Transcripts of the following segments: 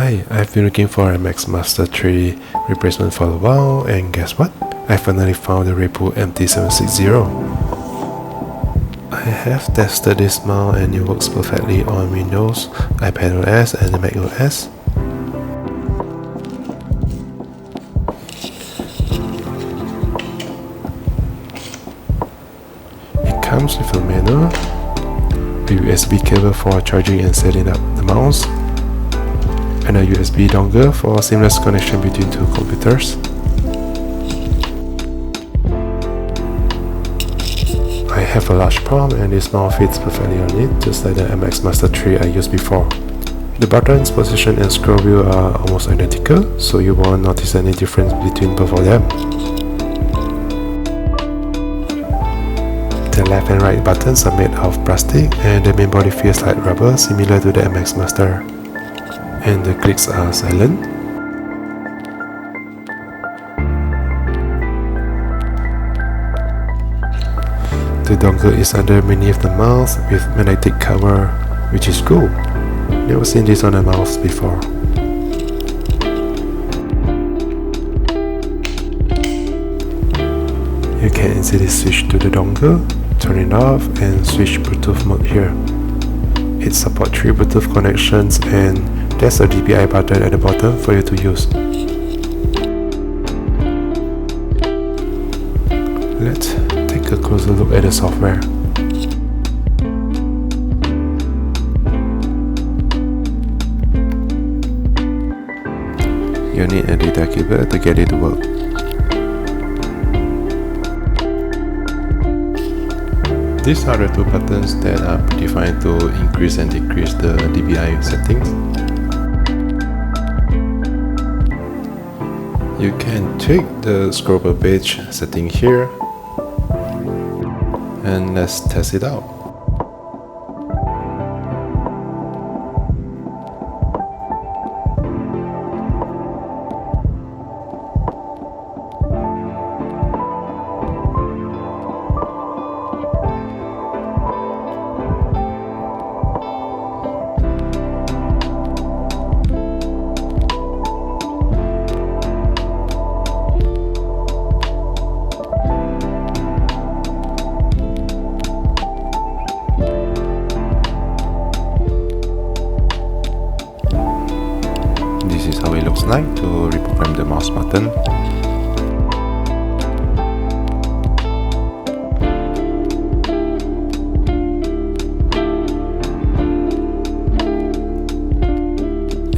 Hi, I've been looking for a Max Master 3 replacement for a while, and guess what? I finally found the Rapoo MT760. I have tested this mount and it works perfectly on Windows, iPadOS and the macOS. It comes with a manual, a USB cable for charging and setting up the mouse, and a USB dongle for seamless connection between two computers. I have a large palm and this mount fits perfectly on it, just like the MX Master 3 I used before. The buttons, position and scroll wheel are almost identical, so you won't notice any difference between both of them. The left and right buttons are made of plastic and the main body feels like rubber, similar to the MX Master. And the clicks are silent. The dongle is underneath the mouse with magnetic cover, which is cool. Never seen this on a mouse before. You can easily switch to the dongle, turn it off and switch Bluetooth mode here. It supports 3 Bluetooth connections and there's a DPI button at the bottom for you to use. Let's take a closer look at the software. You need a data cable to get it to work. These are the 2 buttons that are predefined to increase and decrease the DPI settings. You can tweak the scroll per page setting here, and let's test it out. This is how it looks like to reprogram the mouse button.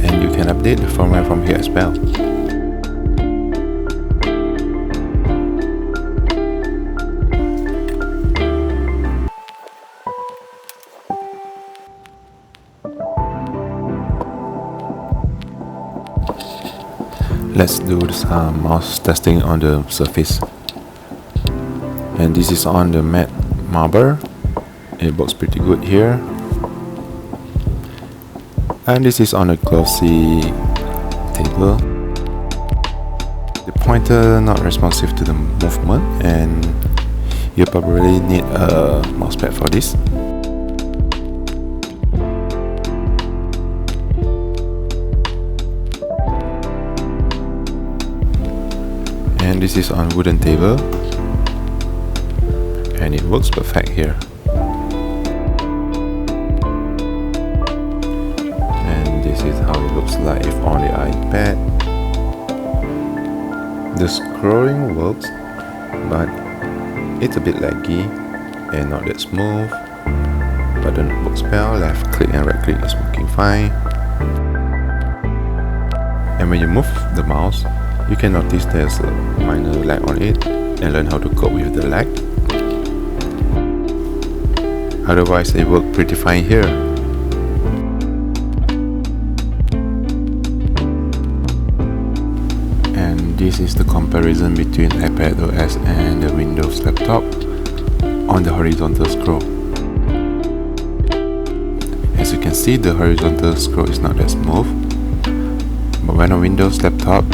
And you can update the firmware from here as well. Let's do some mouse testing on the surface. And this is on the matte marble. It works pretty good here. And this is on a glossy table. The pointer not responsive to the movement, and you probably need a mousepad for this. And this is on wooden table, and it works perfect here. And this is how it looks like on the iPad. The scrolling works, but it's a bit laggy and not that smooth. But the notebook spell, left click and right click is working fine. And when you move the mouse, you can notice there's a minor lag on it, and learn how to cope with the lag. Otherwise, it works pretty fine here. And this is the comparison between iPadOS and the Windows laptop on the horizontal scroll. As you can see, the horizontal scroll is not that smooth, but when on Windows laptop,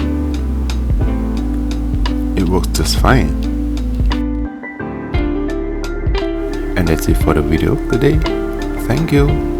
it works just fine. And that's it for the video today. Thank you.